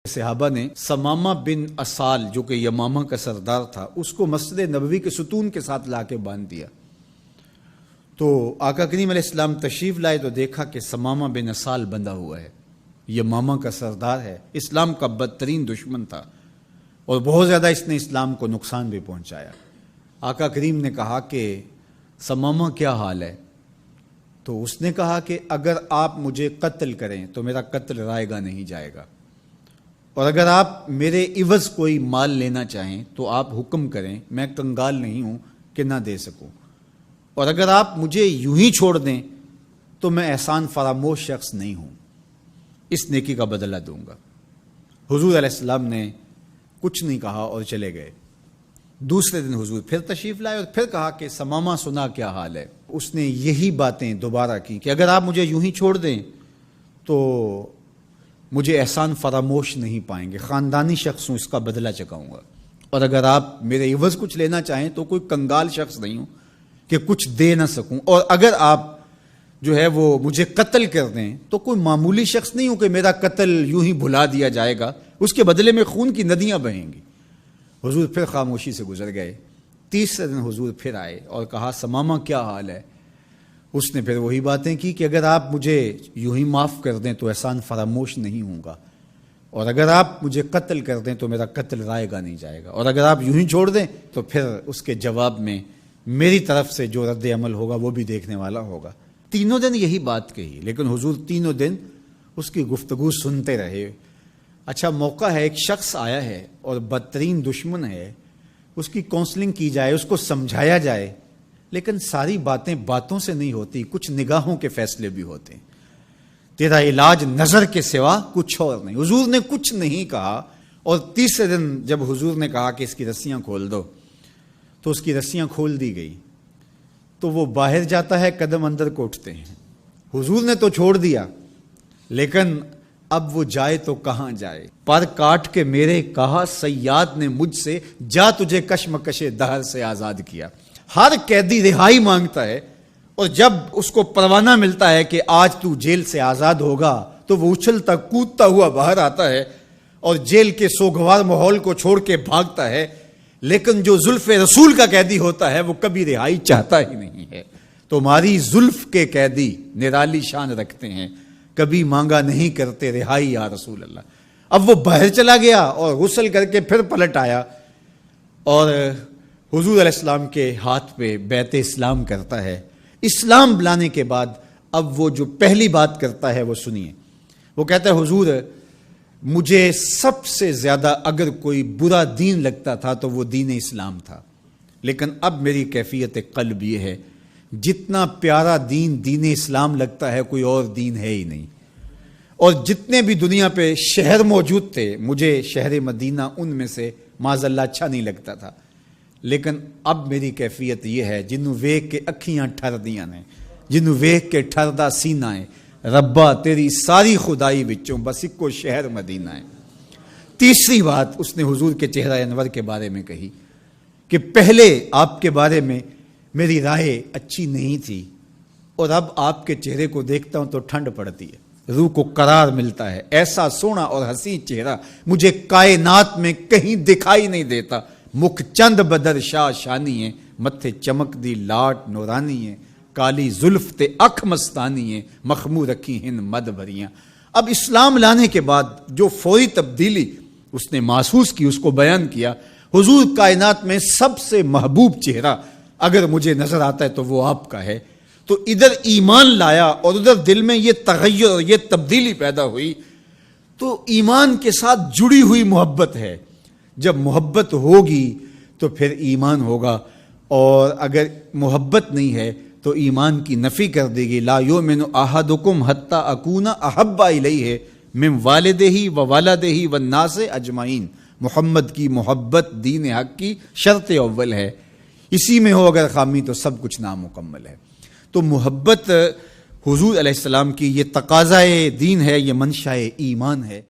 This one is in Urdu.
صحابہ نے ثمامہ بن اسال جو کہ یمامہ کا سردار تھا اس کو مسجد نبوی کے ستون کے ساتھ لا کے باندھ دیا۔ تو آقا کریم علیہ السلام تشریف لائے تو دیکھا کہ ثمامہ بن اسال بندھا ہوا ہے، یمامہ کا سردار ہے، اسلام کا بدترین دشمن تھا اور بہت زیادہ اس نے اسلام کو نقصان بھی پہنچایا۔ آقا کریم نے کہا کہ ثمامہ کیا حال ہے؟ تو اس نے کہا کہ اگر آپ مجھے قتل کریں تو میرا قتل رائے گا نہیں جائے گا، اور اگر آپ میرے عوض کوئی مال لینا چاہیں تو آپ حکم کریں، میں کنگال نہیں ہوں کہ نہ دے سکوں، اور اگر آپ مجھے یوں ہی چھوڑ دیں تو میں احسان فراموش شخص نہیں ہوں، اس نیکی کا بدلہ دوں گا۔ حضور علیہ السلام نے کچھ نہیں کہا اور چلے گئے۔ دوسرے دن حضور پھر تشریف لائے اور پھر کہا کہ ثمامہ سنا کیا حال ہے؟ اس نے یہی باتیں دوبارہ کی کہ اگر آپ مجھے یوں ہی چھوڑ دیں تو مجھے احسان فراموش نہیں پائیں گے، خاندانی شخص ہوں، اس کا بدلہ چکاؤں گا، اور اگر آپ میرے عوض کچھ لینا چاہیں تو کوئی کنگال شخص نہیں ہوں کہ کچھ دے نہ سکوں، اور اگر آپ جو ہے وہ مجھے قتل کر دیں تو کوئی معمولی شخص نہیں ہوں کہ میرا قتل یوں ہی بھلا دیا جائے گا، اس کے بدلے میں خون کی ندیاں بہیں گی۔ حضور پھر خاموشی سے گزر گئے۔ تیسرے دن حضور پھر آئے اور کہا ثمامہ کیا حال ہے؟ اس نے پھر وہی باتیں کی کہ اگر آپ مجھے یوں ہی معاف کر دیں تو احسان فراموش نہیں ہوں گا، اور اگر آپ مجھے قتل کر دیں تو میرا قتل رائے گا نہیں جائے گا، اور اگر آپ یوں ہی چھوڑ دیں تو پھر اس کے جواب میں میری طرف سے جو رد عمل ہوگا وہ بھی دیکھنے والا ہوگا۔ تینوں دن یہی بات کہی، لیکن حضور تینوں دن اس کی گفتگو سنتے رہے۔ اچھا موقع ہے، ایک شخص آیا ہے اور بدترین دشمن ہے، اس کی کونسلنگ کی جائے، اس کو سمجھایا جائے، لیکن ساری باتیں باتوں سے نہیں ہوتی، کچھ نگاہوں کے فیصلے بھی ہوتے ہیں۔ تیرا علاج نظر کے سوا کچھ اور نہیں۔ حضور نے کچھ نہیں کہا، اور تیسرے دن جب حضور نے کہا کہ اس کی رسیاں کھول دو تو اس کی رسیاں کھول دی گئی، تو وہ باہر جاتا ہے، قدم اندر کو اٹھتے ہیں۔ حضور نے تو چھوڑ دیا، لیکن اب وہ جائے تو کہاں جائے؟ پر کاٹ کے میرے کہا صیاد نے مجھ سے، جا تجھے کشمکش دہر سے آزاد کیا۔ ہر قیدی رہائی مانگتا ہے، اور جب اس کو پروانہ ملتا ہے کہ آج تو جیل سے آزاد ہوگا تو وہ اچھلتا کودتا ہوا باہر آتا ہے اور جیل کے سوگوار ماحول کو چھوڑ کے بھاگتا ہے، لیکن جو زلف رسول کا قیدی ہوتا ہے وہ کبھی رہائی چاہتا ہی نہیں ہے۔ تمہاری زلف کے قیدی نرالی شان رکھتے ہیں، کبھی مانگا نہیں کرتے رہائی یا رسول اللہ۔ اب وہ باہر چلا گیا اور غسل کر کے پھر پلٹ آیا اور حضور علیہ السلام کے ہاتھ پہ بیعت اسلام کرتا ہے۔ اسلام لانے کے بعد اب وہ جو پہلی بات کرتا ہے وہ سنیے۔ وہ کہتا ہے حضور مجھے سب سے زیادہ اگر کوئی برا دین لگتا تھا تو وہ دین اسلام تھا، لیکن اب میری کیفیت قلب یہ ہے، جتنا پیارا دین دین اسلام لگتا ہے کوئی اور دین ہے ہی نہیں، اور جتنے بھی دنیا پہ شہر موجود تھے مجھے شہر مدینہ ان میں سے معاذ اللہ اچھا نہیں لگتا تھا، لیکن اب میری کیفیت یہ ہے جنوں ویکھ کے اکھیاں ٹھر دیاں نے، جنوں ویکھ کے ٹھردا سینہ ہے، ربا تیری ساری خدائی وچوں بس اکو شہر مدینہ ہے۔ تیسری بات اس نے حضور کے چہرہ انور کے بارے میں کہی کہ پہلے آپ کے بارے میں میری رائے اچھی نہیں تھی، اور اب آپ کے چہرے کو دیکھتا ہوں تو ٹھنڈ پڑتی ہے، روح کو قرار ملتا ہے، ایسا سونا اور حسین چہرہ مجھے کائنات میں کہیں دکھائی نہیں دیتا۔ مکھ چند بدر شاہ شانی ہے، متھے چمک دی لاٹ نورانی ہے، کالی زلف تے اکھ مستانی ہے، مخمور رکھی ہن مد بھریاں۔ اب اسلام لانے کے بعد جو فوری تبدیلی اس نے محسوس کی اس کو بیان کیا۔ حضور کائنات میں سب سے محبوب چہرہ اگر مجھے نظر آتا ہے تو وہ آپ کا ہے۔ تو ادھر ایمان لایا اور ادھر دل میں یہ تغیر اور یہ تبدیلی پیدا ہوئی، تو ایمان کے ساتھ جڑی ہوئی محبت ہے۔ جب محبت ہوگی تو پھر ایمان ہوگا، اور اگر محبت نہیں ہے تو ایمان کی نفی کر دے گی۔ لا یؤمن احدکم حتی اکون احب الیہ من والدہ و والدہ والناس اجمعین۔ محمد کی محبت دین حق کی شرط اول ہے، اسی میں ہو اگر خامی تو سب کچھ نامکمل ہے۔ تو محبت حضور علیہ السلام کی یہ تقاضائے دین ہے، یہ منشاء ایمان ہے۔